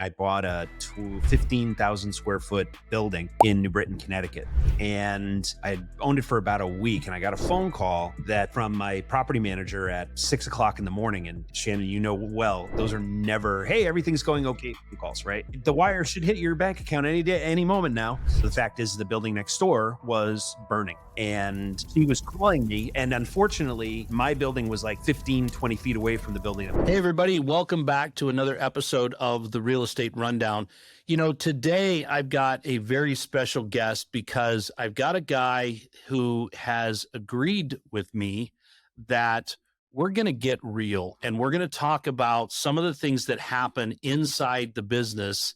I bought a 15,000 square foot building in New Britain, Connecticut. And I had owned it for about a week. And I got a phone call that from my property manager at 6 o'clock in the morning. And Shannon, you know well, those are never, hey, everything's going okay phone calls, right? The wire should hit your bank account any day, any moment now. The fact is, the building next door was burning. And he was calling me. And unfortunately, my building was like 15, 20 feet away from the building. Hey, everybody. Welcome back to another episode of the Real Estate Rundown. You know, today I've got a very special guest because I've got a guy who has agreed with me that we're going to get real and we're going to talk about some of the things that happen inside the business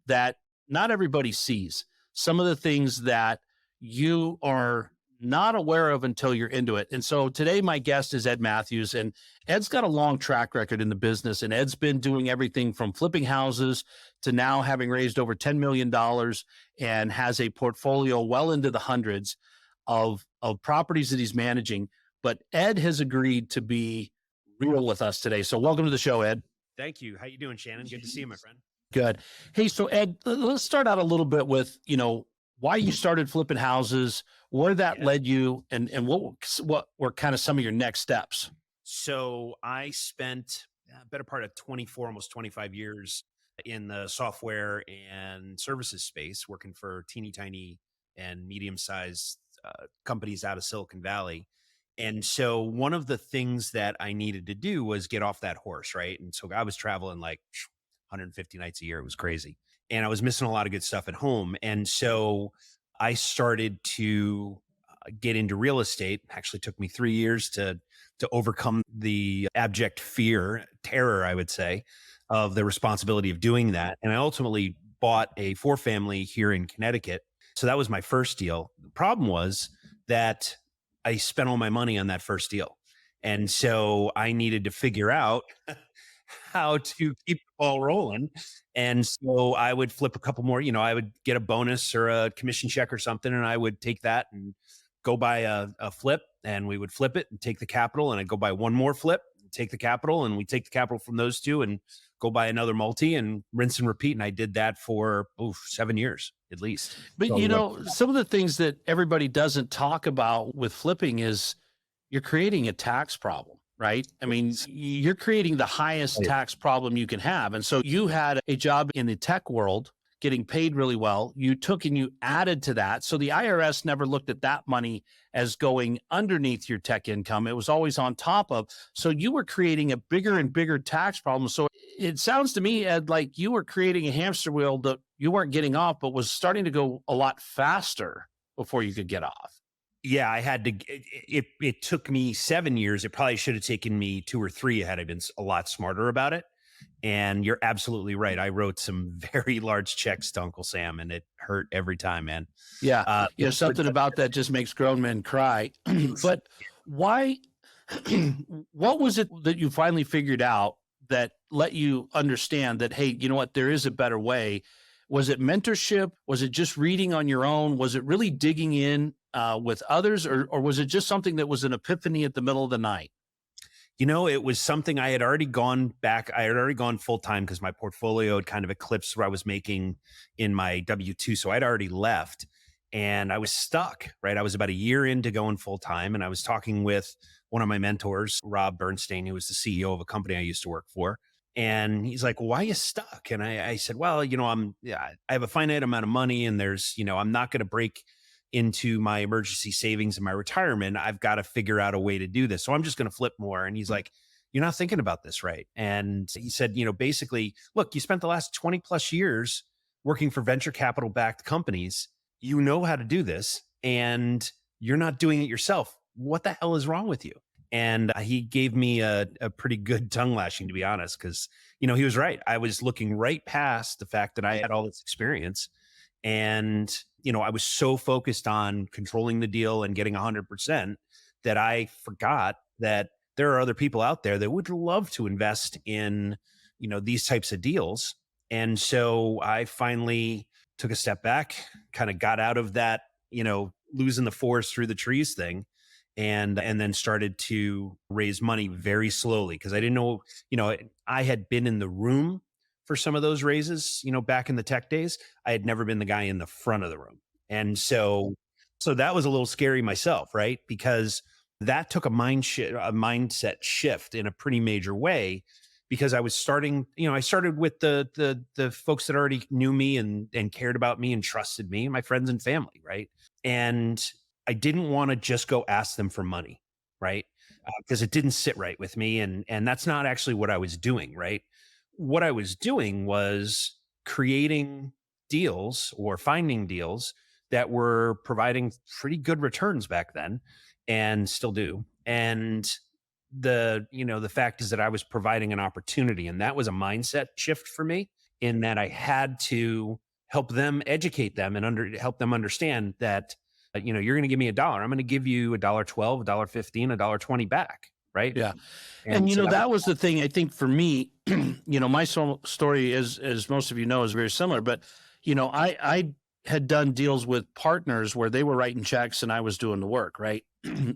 that not everybody sees. Some of the things that you are not aware of until you're into it. And so today my guest is Ed Mathews, and Ed's got a long track record in the business, and Ed's been doing everything from flipping houses to now having raised over $10 million and has a portfolio well into the hundreds of properties that he's managing. But Ed has agreed to be real with us today. So welcome to the show, Ed. Thank you. How you doing, Shannon? Good to see you, my friend. Good. Hey, so Ed, let's start out a little bit with, why you started flipping houses, where that led you, and what were kind of some of your next steps? So I spent a better part of 24, almost 25 years in the software and services space, working for teeny tiny and medium-sized companies out of Silicon Valley. And so one of the things that I needed to do was get off that horse, right? And so I was traveling like 150 nights a year. It was crazy. And I was missing a lot of good stuff at home. And so I started to get into real estate. Actually took me 3 years to overcome the abject terror, I would say, of the responsibility of doing that. And I ultimately bought a 4-family here in Connecticut. So that was my first deal. The problem was that I spent all my money on that first deal. And so I needed to figure out how to keep the ball rolling. And so I would flip a couple more, I would get a bonus or a commission check or something. And I would take that and go buy a flip, and we would flip it and take the capital. And I'd go buy one more flip, take the capital, and we take the capital from those two and go buy another multi and rinse and repeat. And I did that for 7 years at least. But some of the things that everybody doesn't talk about with flipping is you're creating a tax problem. Right? I mean, you're creating the highest tax problem you can have. And so you had a job in the tech world getting paid really well. You took and you added to that. So the IRS never looked at that money as going underneath your tech income. It was always on top of. So you were creating a bigger and bigger tax problem. So it sounds to me, Ed, like you were creating a hamster wheel that you weren't getting off, but was starting to go a lot faster before you could get off. Yeah, I had to, it took me 7 years. It probably should have taken me 2 or 3 had I been a lot smarter about it. And you're absolutely right. I wrote some very large checks to Uncle Sam, and it hurt every time, man. Yeah. Something about that just makes grown men cry. But why, what was it that you finally figured out that let you understand that, hey, you know what, there is a better way? Was it mentorship? Was it just reading on your own? Was it really digging in with others, or was it just something that was an epiphany at the middle of the night? It was something I had already gone back. I had already gone full time because my portfolio had kind of eclipsed what I was making in my W-2. So I'd already left and I was stuck, right? I was about a year into going full time, and I was talking with one of my mentors, Rob Bernstein, who was the CEO of a company I used to work for. And he's like, why are you stuck? And I said, well, I have a finite amount of money, and there's, I'm not going to break into my emergency savings and my retirement. I've got to figure out a way to do this. So I'm just going to flip more. And he's like, you're not thinking about this right. And he said, basically, look, you spent the last 20 plus years working for venture capital backed companies. You know how to do this, and you're not doing it yourself. What the hell is wrong with you? And he gave me a pretty good tongue lashing, to be honest, because, he was right. I was looking right past the fact that I had all this experience. And, I was so focused on controlling the deal and getting 100% that I forgot that there are other people out there that would love to invest in, these types of deals. And so I finally took a step back, kind of got out of that, losing the forest through the trees thing, and then started to raise money very slowly because I didn't know, I had been in the room for some of those raises, back in the tech days. I had never been the guy in the front of the room. And so that was a little scary myself, right? Because that took a mindset shift in a pretty major way, because I was starting, I started with the folks that already knew me and cared about me and trusted me, my friends and family, right? And I didn't want to just go ask them for money, right? Because it didn't sit right with me, and that's not actually what I was doing, right? What I was doing was creating deals or finding deals that were providing pretty good returns back then, and still do. And the fact is that I was providing an opportunity, and that was a mindset shift for me, in that I had to help them, educate them, and help them understand that you're going to give me $1, I'm going to give you $1.12, $1.15, $1.20 back, right? Yeah. And And so that was that was the thing I think for me, my story is, as most of you know, is very similar, but I had done deals with partners where they were writing checks and I was doing the work, right?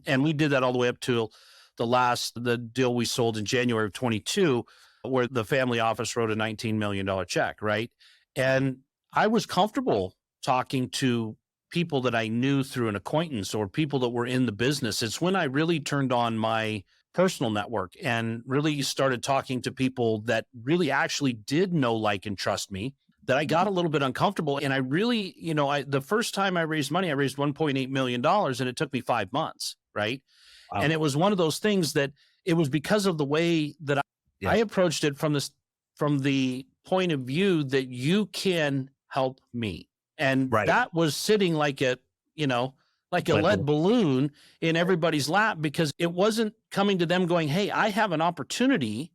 And we did that all the way up to the deal we sold in January of 22, where the family office wrote a $19 million check, right? And I was comfortable talking to people that I knew through an acquaintance or people that were in the business. It's when I really turned on my personal network and really started talking to people that really actually did know, like, and trust me, that I got a little bit uncomfortable. And I really, the first time I raised money, I raised $1.8 million, and it took me 5 months, right? wow. And it was one of those things that it was because of the way that I Yeah. approached it from the point of view that you can help me. And Right. that was sitting like like a Lead lead balloon. balloon in everybody's lap, because it wasn't coming to them going, hey, I have an opportunity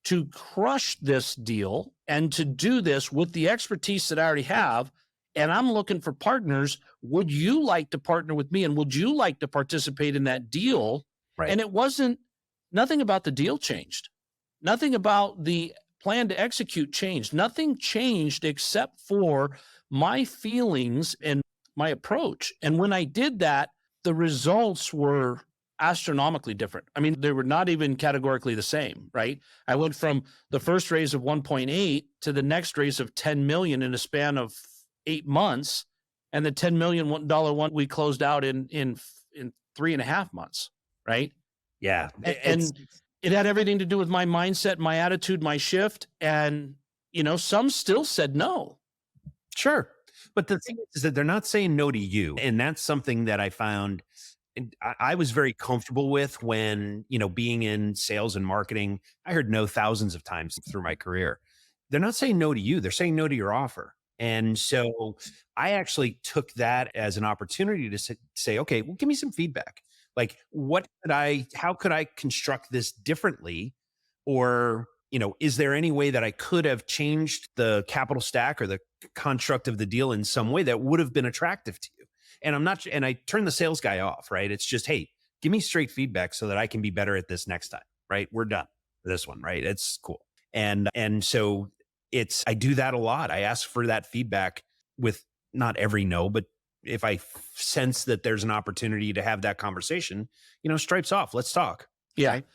to crush this deal and to do this with the expertise that I already have. And I'm looking for partners. Would you like to partner with me? And would you like to participate in that deal? Right. And nothing about the deal changed. Nothing about the plan to execute changed. Nothing changed except for my feelings and my approach. And when I did that, the results were astronomically different. I mean, they were not even categorically the same, right? I went from the first raise of 1.8 to the next raise of 10 million in a span of 8 months. And the $10 million one we closed out in 3.5 months, right? Yeah. And it had everything to do with my mindset, my attitude, my shift. And, some still said no. Sure. But the thing is that they're not saying no to you. And that's something that I found and I was very comfortable with when, being in sales and marketing. I heard no thousands of times through my career. They're not saying no to you, they're saying no to your offer. And so I actually took that as an opportunity to say, okay, well, give me some feedback. Like, how could I construct this differently? Or, is there any way that I could have changed the capital stack or the construct of the deal in some way that would have been attractive to you? And I turn the sales guy off, right? It's just, hey, give me straight feedback so that I can be better at this next time, right? We're done for this one, right? It's cool. And so I do that a lot. I ask for that feedback with not every no, but if I sense that there's an opportunity to have that conversation, stripes off, let's talk. Yeah. Right?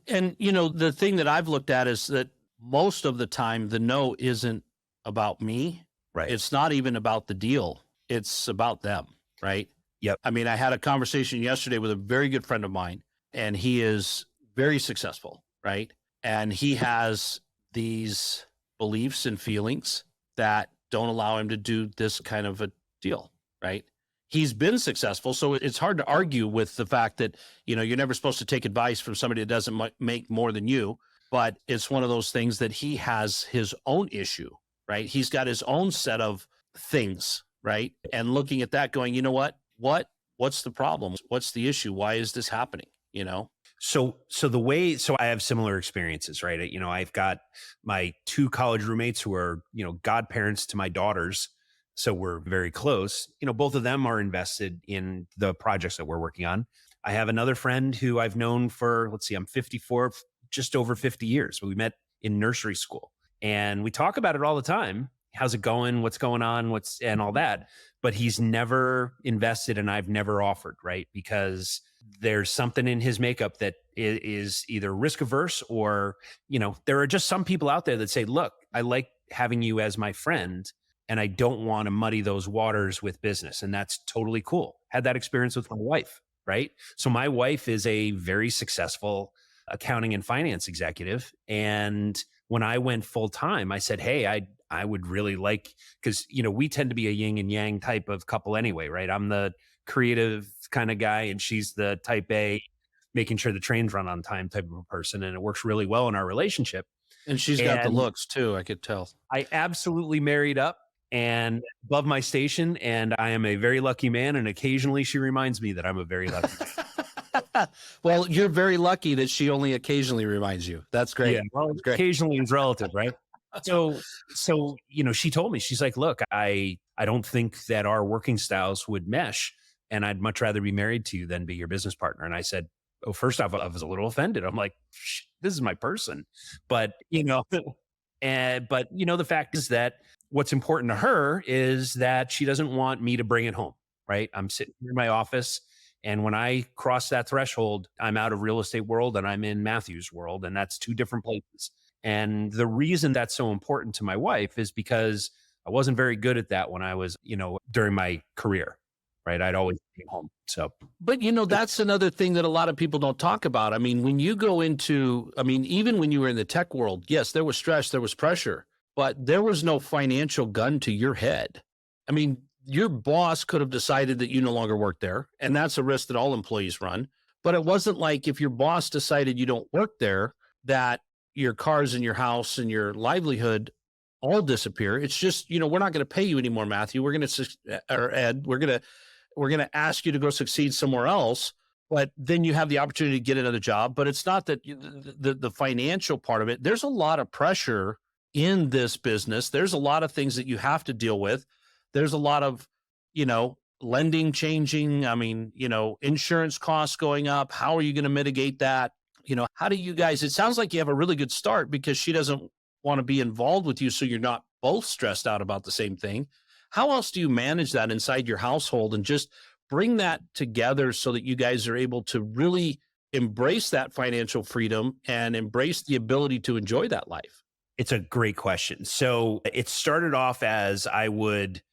And, the thing that I've looked at is that most of the time, the no isn't about me. Right. It's not even about the deal. It's about them. Right. Yep. I mean, I had a conversation yesterday with a very good friend of mine, and he is very successful. Right. And he has these beliefs and feelings that don't allow him to do this kind of a deal. Right. He's been successful. So it's hard to argue with the fact that, you're never supposed to take advice from somebody that doesn't make more than you. But it's one of those things that he has his own issue, right? He's got his own set of things, right? And looking at that going, what's the problem? What's the issue? Why is this happening? So I have similar experiences, right? I've got my 2 college roommates who are, godparents to my daughters. So we're very close. Both of them are invested in the projects that we're working on. I have another friend who I've known for, I'm 54, just over 50 years. We met in nursery school and we talk about it all the time. How's it going? What's going on? And all that. But he's never invested and I've never offered, right? Because there's something in his makeup that is either risk averse or, there are just some people out there that say, look, I like having you as my friend, and I don't want to muddy those waters with business. And that's totally cool. Had that experience with my wife, right? So my wife is a very successful accounting and finance executive. And when I went full time, I said, hey, I would really like, because we tend to be a yin and yang type of couple anyway, right? I'm the creative kind of guy, and she's the type A, making sure the trains run on time type of a person. And it works really well in our relationship. And she's got the And looks too, I could tell. I absolutely married up and above my station, and I am a very lucky man. And occasionally she reminds me that I'm a very lucky man. Well, you're very lucky that she only occasionally reminds you. That's great. Yeah, well, That's great. occasionally is relative, right? So she told me, she's like, look, I don't think that our working styles would mesh, and I'd much rather be married to you than be your business partner. And I said, oh, first off, I was a little offended. I'm like, this is my person. But the fact is that what's important to her is that she doesn't want me to bring it home, right? I'm sitting in my office, and when I cross that threshold, I'm out of real estate world and I'm in Mathews world, and that's two different places. And the reason that's so important to my wife is because I wasn't very good at that when I was, during my career, right? I'd always be home. So, But that's another thing that a lot of people don't talk about. I mean, when you go into, even when you were in the tech world, yes, there was stress, there was pressure, but there was no financial gun to your head. I mean, your boss could have decided that you no longer work there, and that's a risk that all employees run. But it wasn't like if your boss decided you don't work there, that your cars and your house and your livelihood all disappear. It's just, we're not going to pay you anymore, Matthew. We're going to, or Ed, we're going to ask you to go succeed somewhere else. But then you have the opportunity to get another job. But it's not that the financial part of it. There's a lot of pressure in this business. There's a lot of things that you have to deal with. There's a lot of, lending changing. Insurance costs going up. How are you going to mitigate that? How do you guys, it sounds like you have a really good start because she doesn't want to be involved with you, so you're not both stressed out about the same thing. How else do you manage that inside your household and just bring that together so that you guys are able to really embrace that financial freedom and embrace the ability to enjoy that life? it's a great question. So it started off as I would,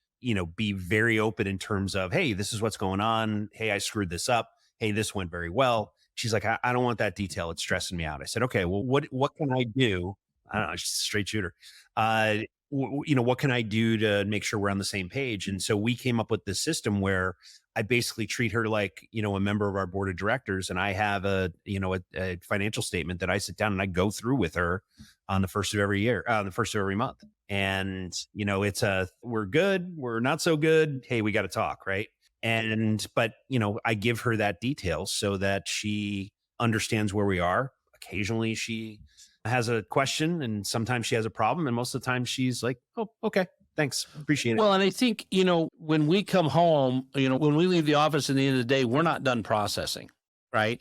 be very open in terms of, hey, this is what's going on. Hey, I screwed this up. Hey, this went very well. She's like, I don't want that detail. It's stressing me out. I said, okay, well, what can I do? I don't know, she's a straight shooter. What can I do to make sure we're on the same page? And so we came up with this system where I basically treat her like, a member of our board of directors. And I have a financial statement that I sit down and I go through with her on the first of every year, the first of every month. And, we're good, we're not so good. Hey, we got to talk. Right. But I give her that detail so that she understands where we are. Occasionally she has a question and sometimes she has a problem. And most of the time she's like, oh, okay, thanks. Appreciate it. Well, and I think, when we come home, when we leave the office at the end of the day, we're not done processing, right?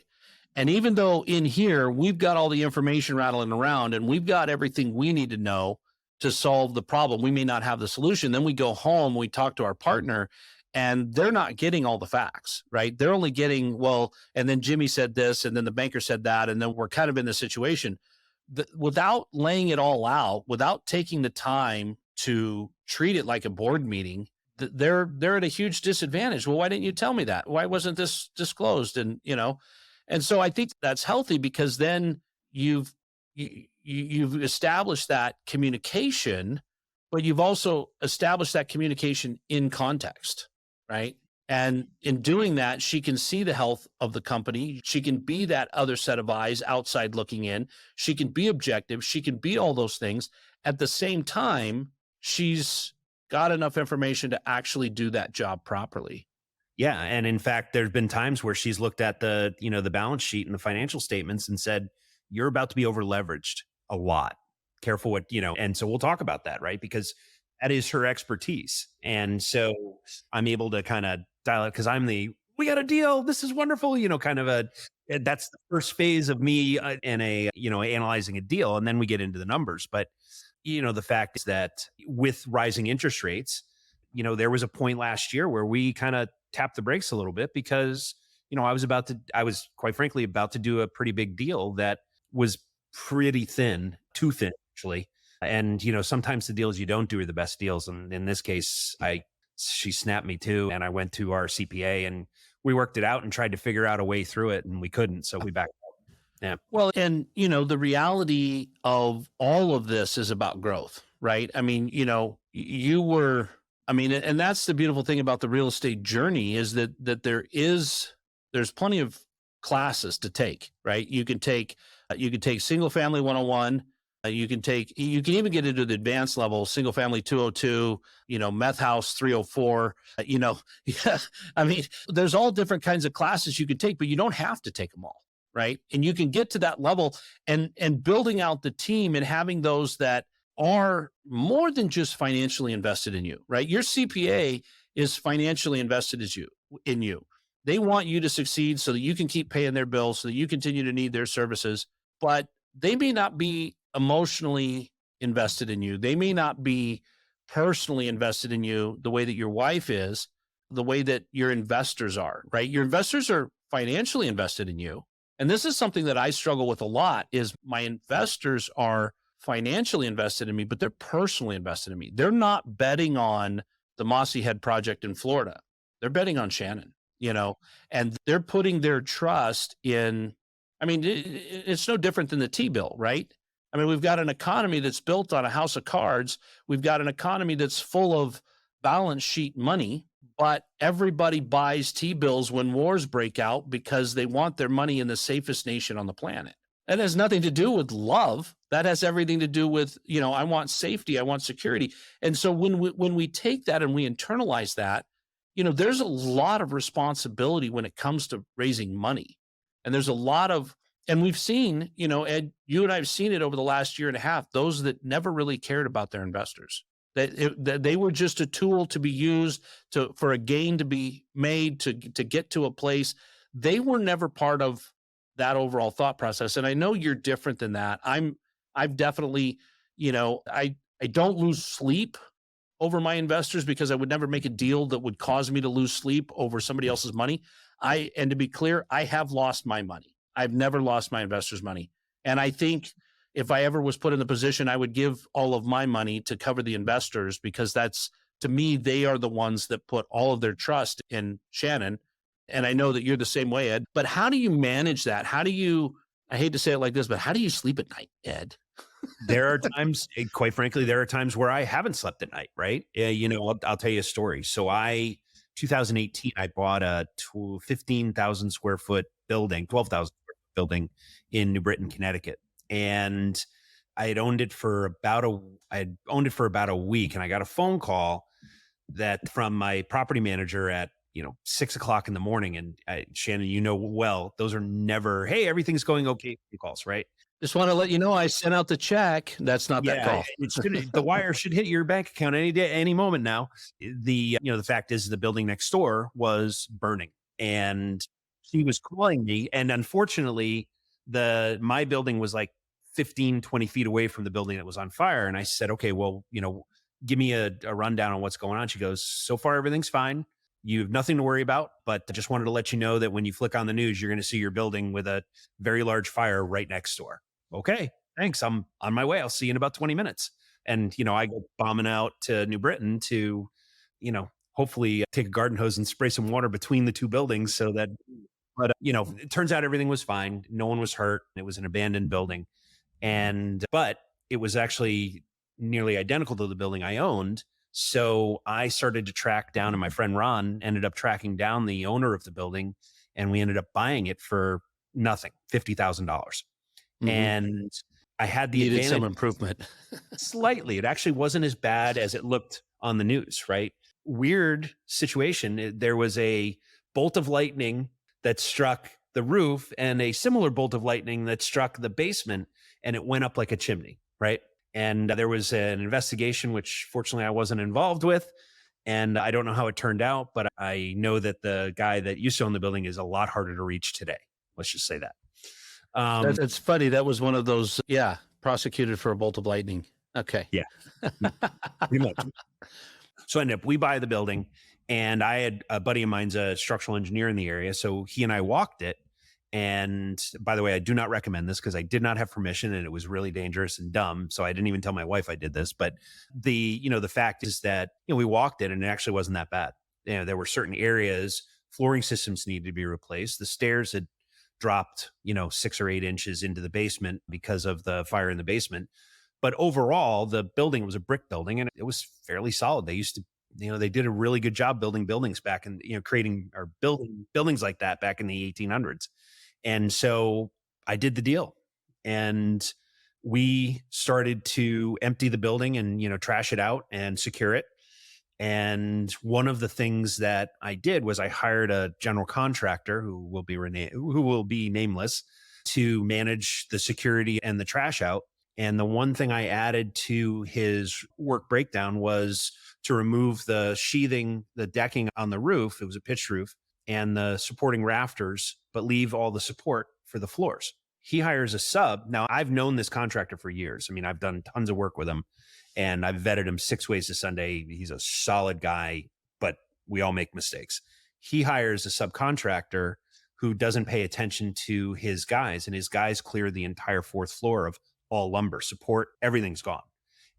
And even though in here, we've got all the information rattling around and we've got everything we need to know to solve the problem, we may not have the solution. Then we go home, we talk to our partner, and they're not getting all the facts, right? They're only getting, well, and then Jimmy said this, and then the banker said that, and then we're kind of in the situation. Without laying it all out, without taking the time to treat it like a board meeting, they're at a huge disadvantage. Well, why didn't you tell me that? Why wasn't this disclosed? And and so I think that's healthy because then you've established that communication, but you've also established that communication in context, right? And in doing that, she can see the health of the company. She can be that other set of eyes outside looking in. She can be objective. She can be all those things. At the same time, she's got enough information to actually do that job properly. Yeah. And in fact, there's been times where she's looked at the balance sheet and the financial statements and said, you're about to be over leveraged a lot. Careful what, and so we'll talk about that, right? Because that is her expertise. And so I'm able to kind of dial it because we got a deal. This is wonderful, that's the first phase of me in analyzing a deal. And then we get into the numbers. But, the fact is that with rising interest rates, there was a point last year where we kind of tapped the brakes a little bit because, I was quite frankly about to do a pretty big deal that was pretty thin, too thin, actually. And, sometimes the deals you don't do are the best deals. And in this case, she snapped me too. And I went to our CPA and we worked it out and tried to figure out a way through it. And we couldn't. So we backed out. Yeah. Well, and the reality of all of this is about growth, right? I mean, you were, I mean, and that's the beautiful thing about the real estate journey is that there's plenty of classes to take, right? You can take single family 101. You can even get into the advanced level, single family 202, meth house 304, yeah, I mean, there's all different kinds of classes you could take, but you don't have to take them all. Right. And you can get to that level and building out the team and having those that are more than just financially invested in you, right? Your CPA is financially invested in you. They want you to succeed so that you can keep paying their bills, so that you continue to need their services, but they may not be emotionally invested in you. They may not be personally invested in you the way that your wife is, the way that your investors are, right? Your investors are financially invested in you. And this is something that I struggle with a lot is my investors are financially invested in me, but they're personally invested in me. They're not betting on the Mossy Head project in Florida. They're betting on Shannon, and they're putting their trust in, I mean, it's no different than the T-bill, right? I mean, we've got an economy that's built on a house of cards. We've got an economy that's full of balance sheet money, but everybody buys T-bills when wars break out because they want their money in the safest nation on the planet. That has nothing to do with love. That has everything to do with, I want safety, I want security. And so when we take that and we internalize that, there's a lot of responsibility when it comes to raising money. And there's a lot of, and we've seen, Ed, you and I have seen it over the last year and a half, those that never really cared about their investors. That they were just a tool to be used for a gain to be made to get to a place. They were never part of that overall thought process. And I know you're different than that. I've definitely, I don't lose sleep over my investors because I would never make a deal that would cause me to lose sleep over somebody else's money. And to be clear, I have lost my money. I've never lost my investors' money. And I think if I ever was put in the position, I would give all of my money to cover the investors because that's, to me, they are the ones that put all of their trust in Shannon. And I know that you're the same way, Ed. But how do you manage that? I hate to say it like this, but how do you sleep at night, Ed? There are times, quite frankly, there are times where I haven't slept at night, right? I'll tell you a story. So 2018, I bought a 15,000 square foot building, 12,000 square foot building in New Britain, Connecticut. And I had owned it for about a week, and I got a phone call from my property manager at 6:00 in the morning. And Shannon, well, those are never, hey, everything's going okay calls, right? Just want to let you know I sent out the check. That's not that call. The wire should hit your bank account any day, any moment now. The fact is the building next door was burning, and she was calling me, and unfortunately my building was like 15, 20 feet away from the building that was on fire. And I said, okay, well, give me a rundown on what's going on. She goes, so far, everything's fine. You have nothing to worry about, but I just wanted to let you know that when you flick on the news, you're going to see your building with a very large fire right next door. Okay, thanks. I'm on my way. I'll see you in about 20 minutes. And, I go bombing out to New Britain to, hopefully take a garden hose and spray some water between the two buildings so that, but, it turns out everything was fine. No one was hurt. It was an abandoned building. But it was actually nearly identical to the building I owned. So I started to track down, and my friend Ron ended up tracking down the owner of the building, and we ended up buying it for nothing, $50,000. Mm-hmm. And I had the Needed advantage, some improvement. Slightly. It actually wasn't as bad as it looked on the news, right? Weird situation. There was a bolt of lightning that struck the roof and a similar bolt of lightning that struck the basement, and it went up like a chimney, right? And there was an investigation, which fortunately I wasn't involved with. And I don't know how it turned out, but I know that the guy that used to own the building is a lot harder to reach today. Let's just say that. That's funny. That was one of those, prosecuted for a bolt of lightning. Okay. Yeah. Pretty much. So we buy the building, and I had a buddy of mine's a structural engineer in the area. So he and I walked it, And by the way, I do not recommend this because I did not have permission and it was really dangerous and dumb. So I didn't even tell my wife I did this. But the fact is that, we walked it and it actually wasn't that bad. There were certain areas, flooring systems needed to be replaced. The stairs had dropped, 6 or 8 inches into the basement because of the fire in the basement. But overall, the building was a brick building and it was fairly solid. They used to, they did a really good job building buildings back in, creating or building buildings like that back in the 1800s. And so I did the deal and we started to empty the building and, trash it out and secure it. And one of the things that I did was I hired a general contractor who will be nameless to manage the security and the trash out. And the one thing I added to his work breakdown was to remove the sheathing, the decking on the roof. It was a pitched roof and the supporting rafters, but leave all the support for the floors. He hires a sub. Now, I've known this contractor for years. I mean, I've done tons of work with him and I've vetted him 6 ways to Sunday. He's a solid guy, but we all make mistakes. He hires a subcontractor who doesn't pay attention to his guys, and his guys clear the entire fourth floor of all lumber support. Everything's gone.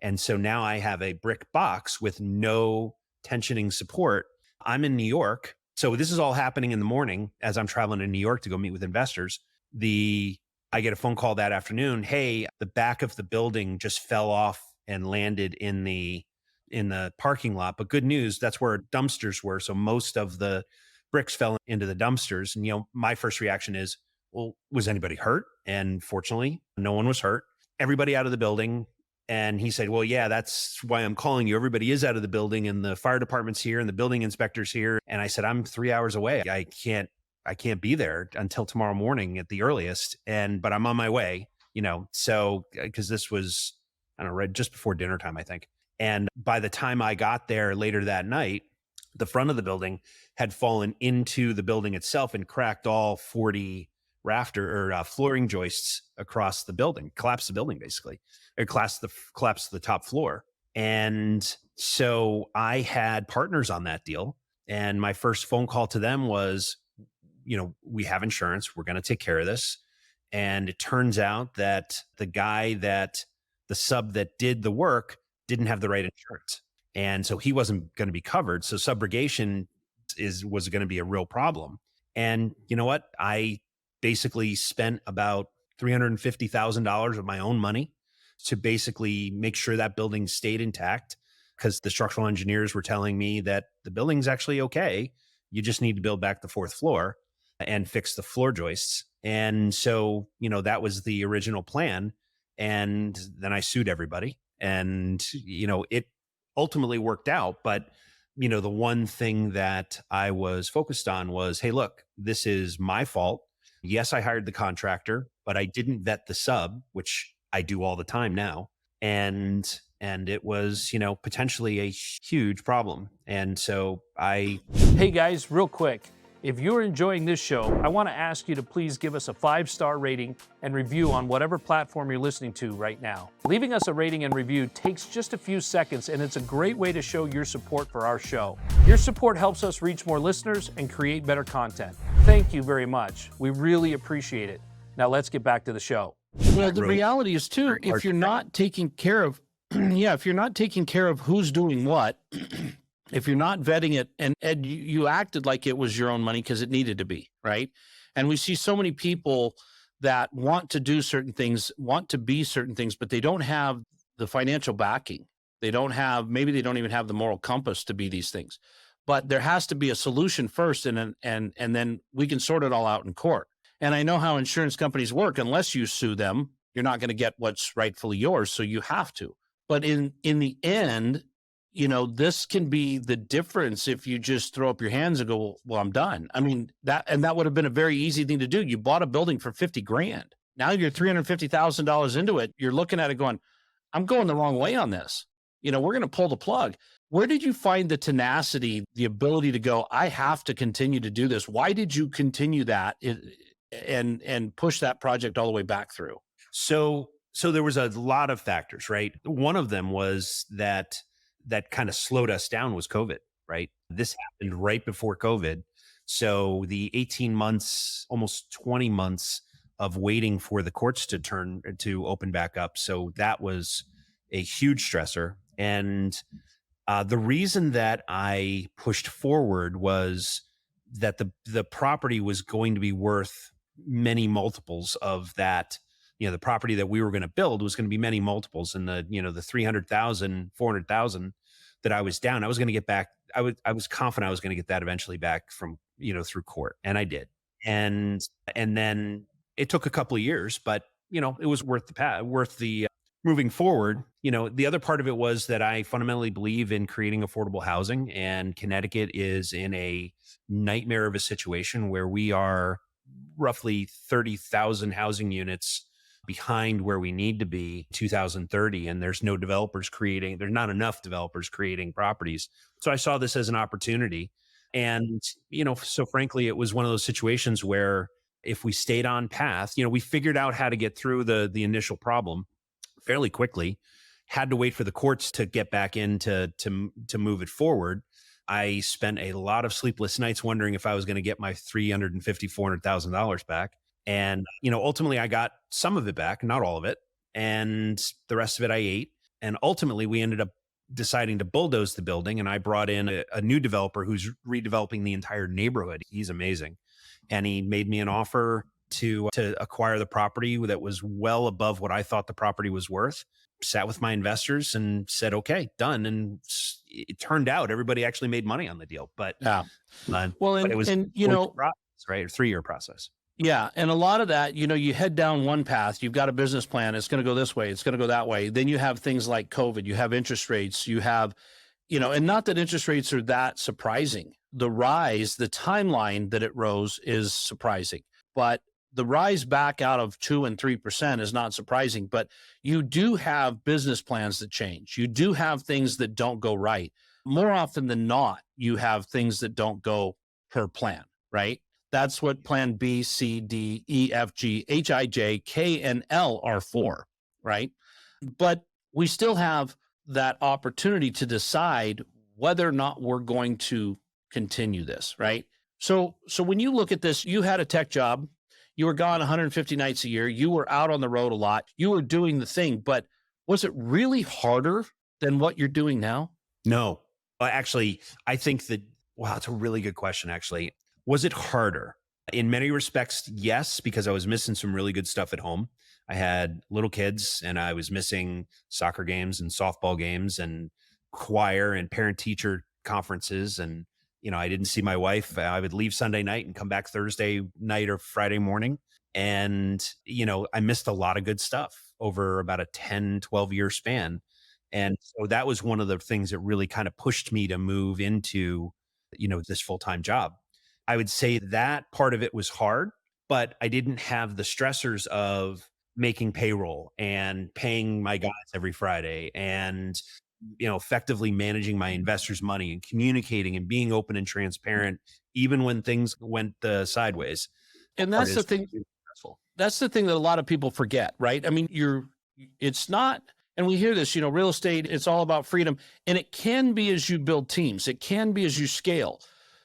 And so now I have a brick box with no tensioning support. I'm in New York. So this is all happening in the morning as I'm traveling to New York to go meet with investors. I get a phone call that afternoon. Hey, the back of the building just fell off and landed in the parking lot. But good news, that's where dumpsters were. So most of the bricks fell into the dumpsters. And my first reaction is, well, was anybody hurt? And fortunately, no one was hurt. Everybody out of the building. And he said, well, yeah, that's why I'm calling you. Everybody is out of the building and the fire department's here and the building inspector's here. And I said, I'm 3 hours away. I can't be there until tomorrow morning at the earliest. But I'm on my way, so because this was, I don't know, right just before dinner time, I think. And by the time I got there later that night, the front of the building had fallen into the building itself and cracked all 40 rafter or flooring joists across the building, collapsed the building basically. It collapsed the top floor. And so I had partners on that deal. And my first phone call to them was, we have insurance. We're going to take care of this. And it turns out that the sub that did the work didn't have the right insurance. And so he wasn't going to be covered. So subrogation was going to be a real problem. And you know what? I basically spent about $350,000 of my own money to basically make sure that building stayed intact, because the structural engineers were telling me that the building's actually okay. You just need to build back the fourth floor and fix the floor joists. And so, that was the original plan. And then I sued everybody and, it ultimately worked out. But, the one thing that I was focused on was, hey, look, this is my fault. Yes, I hired the contractor, but I didn't vet the sub, which I do all the time now. And it was, potentially a huge problem. And so Hey guys, real quick. If you're enjoying this show, I want to ask you to please give us a 5-star rating and review on whatever platform you're listening to right now. Leaving us a rating and review takes just a few seconds, and it's a great way to show your support for our show. Your support helps us reach more listeners and create better content. Thank you very much. We really appreciate it. Now let's get back to the show. Well, the reality is too, if you're not taking care of, if you're not taking care of who's doing what, if you're not vetting it, and Ed, you acted like it was your own money because it needed to be, right? And we see so many people that want to do certain things, want to be certain things, but they don't have the financial backing. Maybe they don't even have the moral compass to be these things. But there has to be a solution first, and then we can sort it all out in court. And I know how insurance companies work. Unless you sue them, you're not going to get what's rightfully yours, so you have to. But in the end, this can be the difference if you just throw up your hands and go, well, I'm done. I mean, that would have been a very easy thing to do. You bought a building for $50,000. Now you're $350,000 into it. You're looking at it going, I'm going the wrong way on this. We're going to pull the plug. Where did you find the tenacity, the ability to go, I have to continue to do this? Why did you continue that and push that project all the way back through? So there was a lot of factors, right? One of them was that kind of slowed us down was COVID, right? This happened right before COVID. So the 18 months, almost 20 months of waiting for the courts to open back up. So that was a huge stressor. And the reason that I pushed forward was that the property was going to be worth many multiples of that. The property that we were going to build was going to be many multiples, and the 300,000, 400,000 that I was down, I was going to get back. I was confident I was going to get that eventually back from, through court. And I did. And then it took a couple of years, but it was worth the moving forward. The other part of it was that I fundamentally believe in creating affordable housing, and Connecticut is in a nightmare of a situation where we are roughly 30,000 housing units behind where we need to be 2030. And there's not enough developers creating properties. So I saw this as an opportunity. And, so frankly, it was one of those situations where if we stayed on path, we figured out how to get through the initial problem fairly quickly, had to wait for the courts to get back in to move it forward. I spent a lot of sleepless nights wondering if I was going to get my $400,000 back. And, ultimately I got some of it back, not all of it. And the rest of it I ate. And ultimately we ended up deciding to bulldoze the building. And I brought in a new developer who's redeveloping the entire neighborhood. He's amazing. And he made me an offer to acquire the property that was well above what I thought the property was worth. Sat with my investors and said, okay, done. And it turned out everybody actually made money on the deal. But Yeah. but Well, it was and process, right? A 3-year process. yeah. And a lot of that, you head down one path, you've got a business plan. It's going to go this way. It's going to go that way. Then you have things like COVID, you have interest rates, you have, and not that interest rates are that surprising. The rise, the timeline that it rose is surprising, but the rise back out of 2 and 3% is not surprising. But you do have business plans that change. You do have things that don't go right. More often than not, you have things that don't go per plan, right? That's what plan B, C, D, E, F, G, H, I, J, K, and L are for, right? But we still have that opportunity to decide whether or not we're going to continue this, right? So when you look at this, you had a tech job, you were gone 150 nights a year, you were out on the road a lot, you were doing the thing, but was it really harder than what you're doing now? No, actually, I think wow, it's a really good question, actually. Was it harder? In many respects, yes, because I was missing some really good stuff at home. I had little kids and I was missing soccer games and softball games and choir and parent-teacher conferences. And, I didn't see my wife. I would leave Sunday night and come back Thursday night or Friday morning. And, I missed a lot of good stuff over about a 10, 12-year span. And so that was one of the things that really kind of pushed me to move into, this full-time job. I would say that part of it was hard, but I didn't have the stressors of making payroll and paying my guys every Friday and, effectively managing my investors' money and communicating and being open and transparent, even when things went sideways. And that's the thing. That's the thing that a lot of people forget, right? I mean, it's not, and we hear this, real estate, it's all about freedom. And it can be as you build teams. It can be as you scale.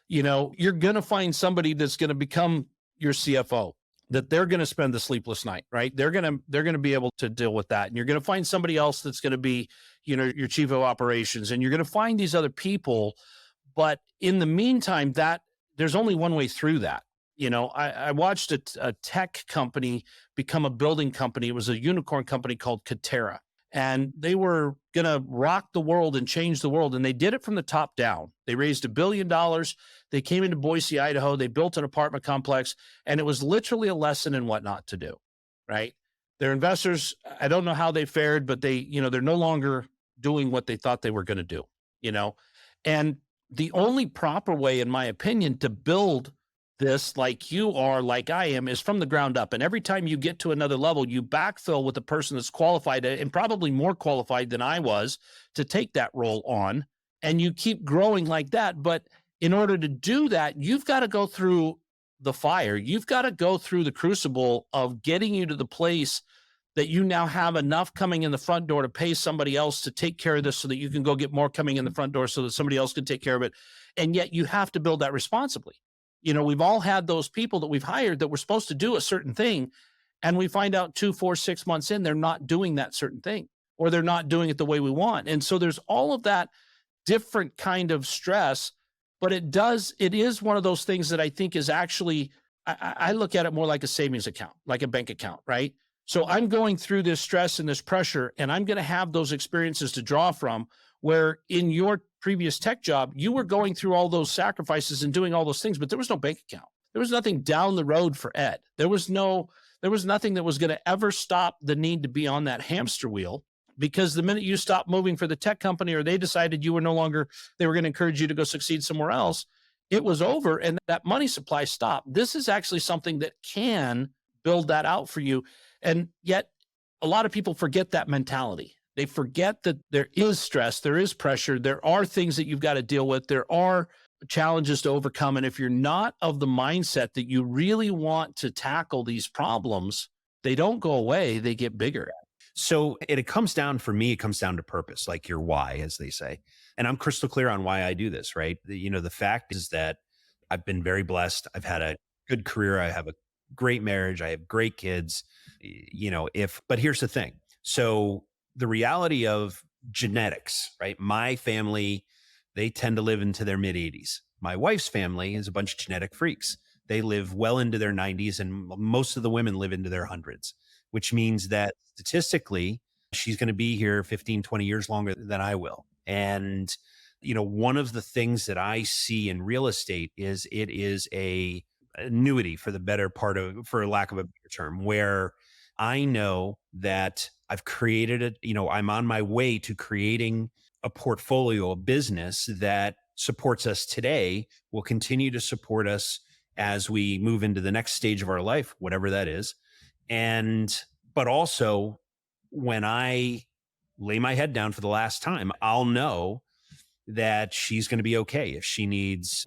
You're going to find somebody that's going to become your CFO, that they're going to spend the sleepless night, right? They're going to be able to deal with that. And you're going to find somebody else that's going to be, your chief of operations, and you're going to find these other people. But in the meantime, there's only one way through that. I watched a tech company become a building company. It was a unicorn company called Katera. And they were going to rock the world and change the world. And they did it from the top down. They raised $1 billion. They came into Boise, Idaho. They built an apartment complex. And it was literally a lesson in what not to do, right? Their investors, I don't know how they fared, but they're no longer doing what they thought they were going to do, And the only proper way, in my opinion, to build this like you are, like I am, is from the ground up. And every time you get to another level, you backfill with a person that's qualified and probably more qualified than I was to take that role on. And you keep growing like that. But in order to do that, you've got to go through the fire. You've got to go through the crucible of getting you to the place that you now have enough coming in the front door to pay somebody else to take care of this so that you can go get more coming in the front door so that somebody else can take care of it. And yet you have to build that responsibly. We've all had those people that we've hired that were supposed to do a certain thing, and we find out 2, 4, 6 months in, they're not doing that certain thing, or they're not doing it the way we want. And so there's all of that different kind of stress, but it is one of those things that I think is actually, I look at it more like a savings account, like a bank account, right? So I'm going through this stress and this pressure, and I'm going to have those experiences to draw from, where in your previous tech job, you were going through all those sacrifices and doing all those things, but there was no bank account. There was nothing down the road for Ed. There was nothing that was going to ever stop the need to be on that hamster wheel, because the minute you stopped moving for the tech company, or they decided they were going to encourage you to go succeed somewhere else, it was over, and that money supply stopped. This is actually something that can build that out for you. And yet a lot of people forget that mentality. They forget that there is stress, there is pressure, there are things that you've got to deal with, there are challenges to overcome. And if you're not of the mindset that you really want to tackle these problems, they don't go away, they get bigger. So it comes down, for me, it comes down to purpose, like your why, as they say. And I'm crystal clear on why I do this, right? The fact is that I've been very blessed. I've had a good career. I have a great marriage. I have great kids. But here's the thing. So the reality of genetics, right? My family, they tend to live into their mid 80s. My wife's family is a bunch of genetic freaks. They live well into their 90s, and most of the women live into their hundreds, which means that statistically, she's going to be here 15, 20 years longer than I will. And, one of the things that I see in real estate is it is a annuity, for lack of a better term, where I know that I've created it. I'm on my way to creating a portfolio, a business that supports us today, will continue to support us as we move into the next stage of our life, whatever that is. But also, when I lay my head down for the last time, I'll know that she's going to be okay. If she needs,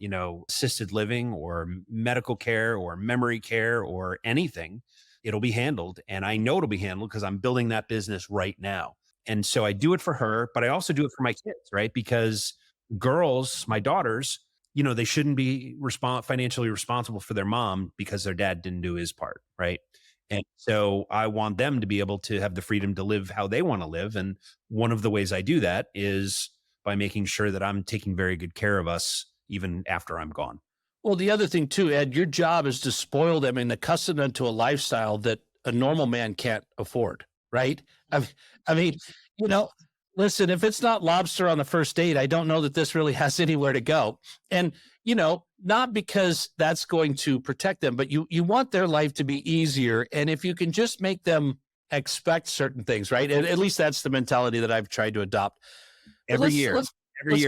assisted living or medical care or memory care or anything, it'll be handled. And I know it'll be handled because I'm building that business right now. And so I do it for her, but I also do it for my kids, right? Because girls, my daughters, they shouldn't be financially responsible for their mom because their dad didn't do his part, right? And so I want them to be able to have the freedom to live how they want to live. And one of the ways I do that is by making sure that I'm taking very good care of us even after I'm gone. Well, the other thing too, Ed, your job is to spoil them and accustom them to a lifestyle that a normal man can't afford, right? I mean, listen, if it's not lobster on the first date, I don't know that this really has anywhere to go. And, not because that's going to protect them, but you want their life to be easier. And if you can just make them expect certain things, right? And at least that's the mentality that I've tried to adopt. Every year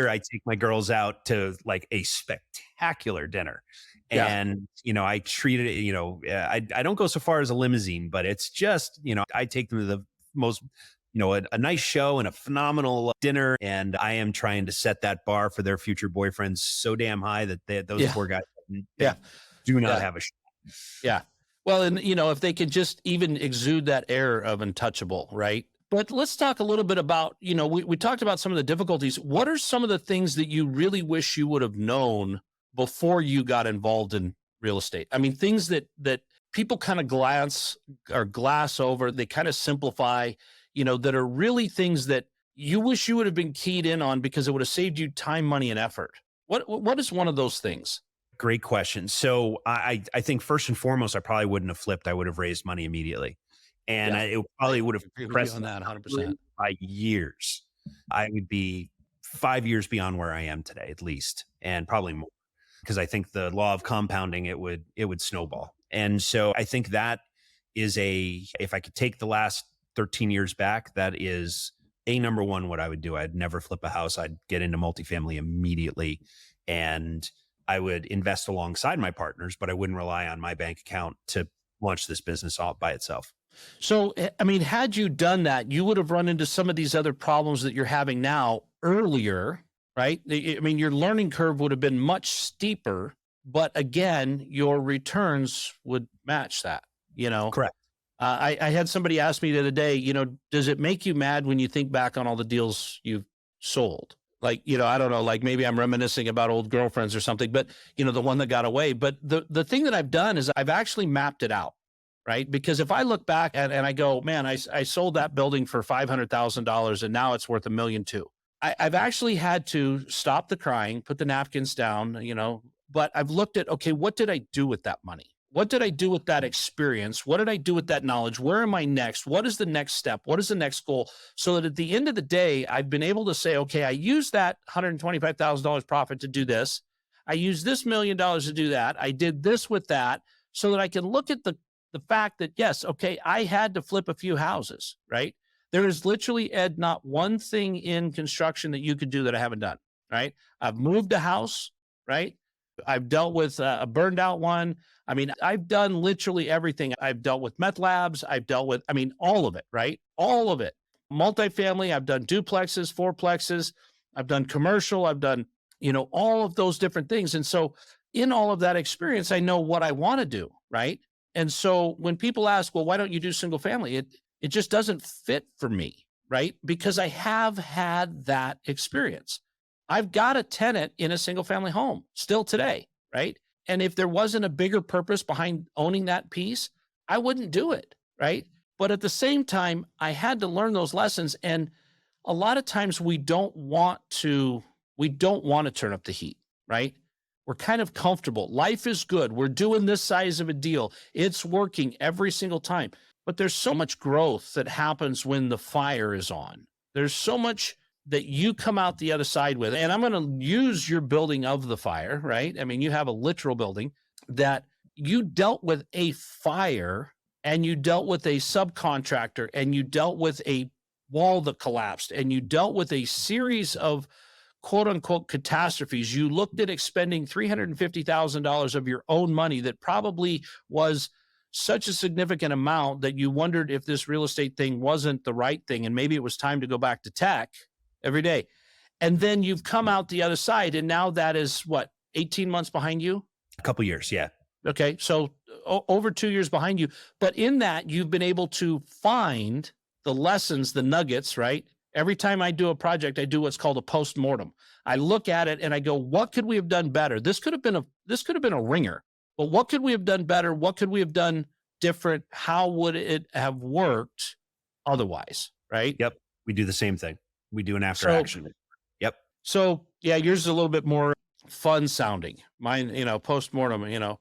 I take my girls out to like a spectacular dinner. And, I treat it, I don't go so far as a limousine, but it's just, I take them to the most, a nice show and a phenomenal dinner. And I am trying to set that bar for their future boyfriends so damn high that those poor guys do not have a shot. Yeah. Well, and, if they can just even exude that air of untouchable, right? But let's talk a little bit about, we talked about some of the difficulties. What are some of the things that you really wish you would have known before you got involved in real estate? I mean, things that people kind of glass over, they kind of simplify, that are really things that you wish you would have been keyed in on because it would have saved you time, money, and effort. What is one of those things? Great question. So I think first and foremost, I probably wouldn't have flipped. I would have raised money immediately. And it probably would have pressed on that 100% by years. I would be 5 years beyond where I am today, at least, and probably more, because I think the law of compounding, it would snowball. And so I think that is if I could take the last 13 years back, that is number one, what I would do. I'd never flip a house. I'd get into multifamily immediately, and I would invest alongside my partners, but I wouldn't rely on my bank account to launch this business all by itself. So, I mean, had you done that, you would have run into some of these other problems that you're having now earlier, right? I mean, your learning curve would have been much steeper, but again, your returns would match that, Correct. I had somebody ask me the other day, does it make you mad when you think back on all the deals you've sold? Like, I don't know, like maybe I'm reminiscing about old girlfriends or something, but the one that got away. But the thing that I've done is I've actually mapped it out, right? Because if I look back and I go, man, I sold that building for $500,000 and now it's worth $1.2 million. I've actually had to stop the crying, put the napkins down, but I've looked at, okay, what did I do with that money? What did I do with that experience? What did I do with that knowledge? Where am I next? What is the next step? What is the next goal? So that at the end of the day, I've been able to say, okay, I used that $125,000 profit to do this. I used this $1 million to do that. I did this with that, so that I can look at the fact that, yes, okay, I had to flip a few houses, right? There is literally, Ed, not one thing in construction that you could do that I haven't done, right? I've moved a house, right? I've dealt with a burned out one. I mean, I've done literally everything. I've dealt with meth labs. I've dealt with, all of it, right? All of it. Multifamily, I've done duplexes, fourplexes. I've done commercial. I've done, all of those different things. And so in all of that experience, I know what I want to do, right? And so when people ask, well, why don't you do single family? It just doesn't fit for me, right? Because I have had that experience. I've got a tenant in a single family home still today, right? And if there wasn't a bigger purpose behind owning that piece, I wouldn't do it, right? But at the same time, I had to learn those lessons. And a lot of times we don't want to turn up the heat, right? We're kind of comfortable. Life is good. We're doing this size of a deal. It's working every single time. But there's so much growth that happens when the fire is on. There's so much that you come out the other side with. And I'm going to use your building of the fire, right? I mean, you have a literal building that you dealt with a fire, and you dealt with a subcontractor, and you dealt with a wall that collapsed, and you dealt with a series of quote unquote catastrophes. You looked at expending $350,000 of your own money that probably was such a significant amount that you wondered if this real estate thing wasn't the right thing. And maybe it was time to go back to tech every day. And then you've come out the other side. And now that is what, 18 months behind you? A couple years. Yeah. Okay. So over 2 years behind you. But in that, you've been able to find the lessons, the nuggets, right? Every time I do a project, I do what's called a post-mortem. I look at it and I go, what could we have done better? This could have been a ringer, but what could we have done better? What could we have done different? How would it have worked otherwise? Right? Yep. We do the same thing. We do an after action. Yep. So yeah, yours is a little bit more fun sounding. Mine, post-mortem,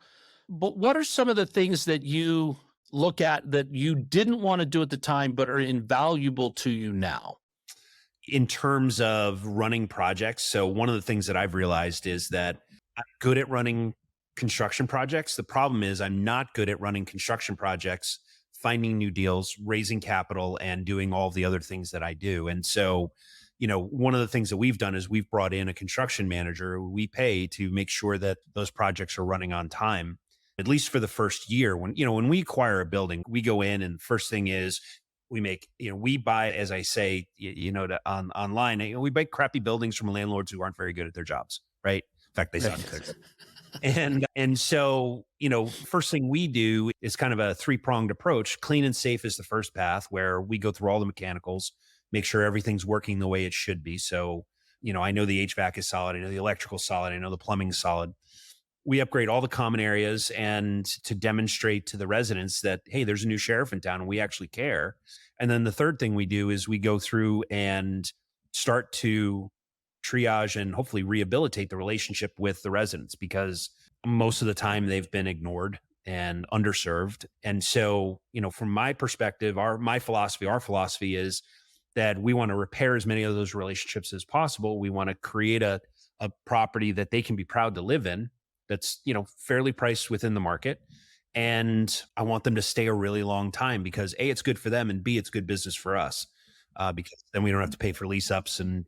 but what are some of the things that you look at that you didn't want to do at the time, but are invaluable to you now? In terms of running projects. So one of the things that I've realized is that I'm good at running construction projects. The problem is I'm not good at running construction projects, finding new deals, raising capital, and doing all the other things that I do. And so, one of the things that we've done is we've brought in a construction manager who we pay to make sure that those projects are running on time, at least for the first year. When we acquire a building, we go in and the first thing is we buy, as I say, online, we buy crappy buildings from landlords who aren't very good at their jobs, right? In fact, they sound good. And so, first thing we do is kind of a three-pronged approach. Clean and safe is the first path, where we go through all the mechanicals, make sure everything's working the way it should be. So, I know the HVAC is solid. I know the electrical solid. I know the plumbing is solid. We upgrade all the common areas and to demonstrate to the residents that, hey, there's a new sheriff in town and we actually care. And then the third thing we do is we go through and start to triage and hopefully rehabilitate the relationship with the residents, because most of the time they've been ignored and underserved. And so, from my perspective, our philosophy is that we want to repair as many of those relationships as possible. We want to create a property that they can be proud to live in, that's, fairly priced within the market. And I want them to stay a really long time because A, it's good for them, and B, it's good business for us, because then we don't have to pay for lease ups and,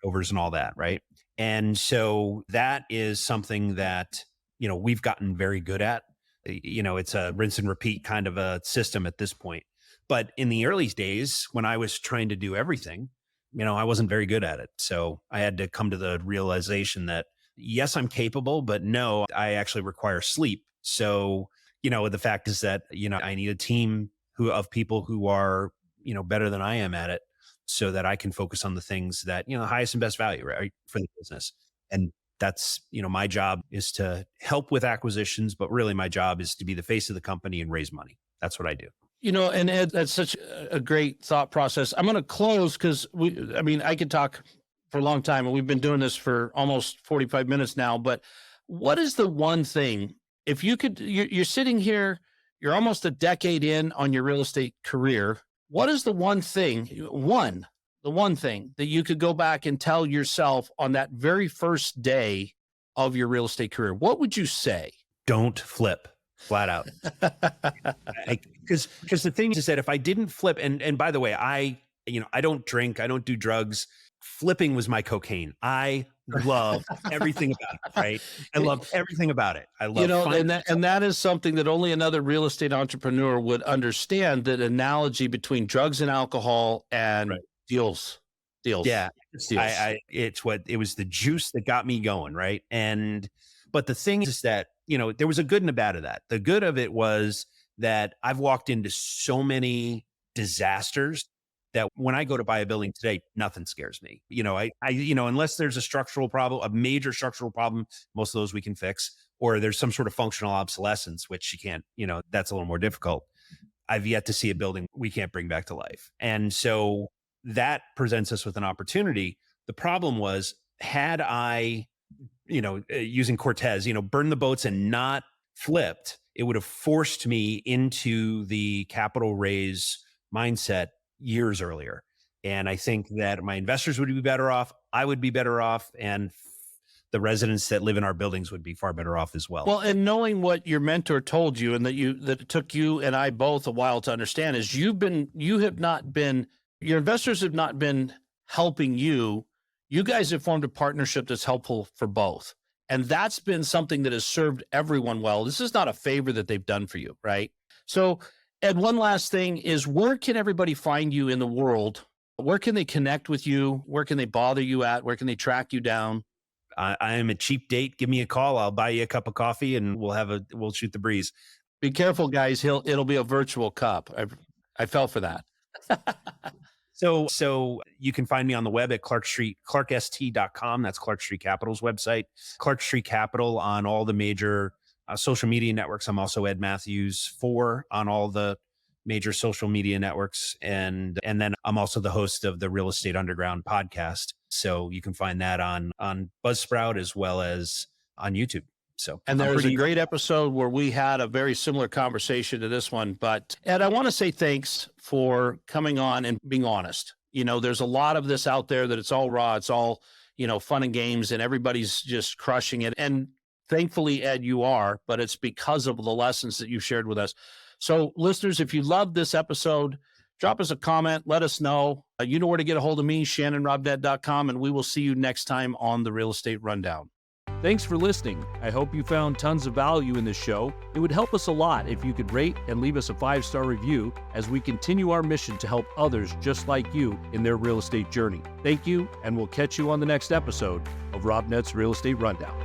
overs and all that. Right. And so that is something that, we've gotten very good at. It's a rinse and repeat kind of a system at this point. But in the early days, when I was trying to do everything, I wasn't very good at it. So I had to come to the realization that, yes, I'm capable, but no, I actually require sleep. So, the fact is that, I need a team of people who are, better than I am at it. so that I can focus on the things that, highest and best value, right, for the business. And that's, my job is to help with acquisitions, but really my job is to be the face of the company and raise money. That's what I do. And Ed, that's such a great thought process. I'm going to close because I could talk for a long time, and we've been doing this for almost 45 minutes now, but what is the one thing, if you could, you're sitting here, you're almost a decade in on your real estate career. What is the one thing, the one thing that you could go back and tell yourself on that very first day of your real estate career? What would you say? Don't flip, flat out. Because the thing is that if I didn't flip, and by the way, I don't drink, I don't do drugs. Flipping was my cocaine. I love everything about it, right? I love everything about it. I love and that is something that only another real estate entrepreneur would understand, that analogy between drugs and alcohol and deals. Yeah. Deals. It was the juice that got me going, right? But the thing is that, there was a good and a bad of that. The good of it was that I've walked into so many disasters that when I go to buy a building today, nothing scares me. Unless there's a structural problem, a major structural problem, most of those we can fix, or there's some sort of functional obsolescence, which you can't, that's a little more difficult. I've yet to see a building we can't bring back to life. And so that presents us with an opportunity. The problem was, had I, using Cortez, burned the boats and not flipped, it would have forced me into the capital raise mindset years earlier. And I think that my investors would be better off. I would be better off. And the residents that live in our buildings would be far better off as well. Well, and knowing what your mentor told you, and that it took you and I both a while to understand, is your investors have not been helping you. You guys have formed a partnership that's helpful for both. And that's been something that has served everyone well. This is not a favor that they've done for you, right? So, Ed, one last thing is, where can everybody find you in the world? Where can they connect with you? Where can they bother you at? Where can they track you down? I am a cheap date. Give me a call. I'll buy you a cup of coffee and we'll shoot the breeze. Be careful, guys. It'll be a virtual cup. I fell for that. So you can find me on the web at clarkst.com. That's Clark Street Capital's website. Clark Street Capital on all the major social media networks. I'm also Ed Mathews 4 on all the major social media networks. And then I'm also the host of the Real Estate Underground podcast. So you can find that on Buzzsprout as well as on YouTube. And there's a great episode where we had a very similar conversation to this one. But Ed, I want to say thanks for coming on and being honest. There's a lot of this out there that it's all raw. It's all, fun and games, and everybody's just crushing it. And thankfully, Ed, you are, but it's because of the lessons that you've shared with us. So listeners, if you loved this episode, drop us a comment, let us know. You know where to get a hold of me, shannonrobnett.com, and we will see you next time on the Real Estate Rundown. Thanks for listening. I hope you found tons of value in this show. It would help us a lot if you could rate and leave us a 5-star review as we continue our mission to help others just like you in their real estate journey. Thank you, and we'll catch you on the next episode of Robnett's Real Estate Rundown.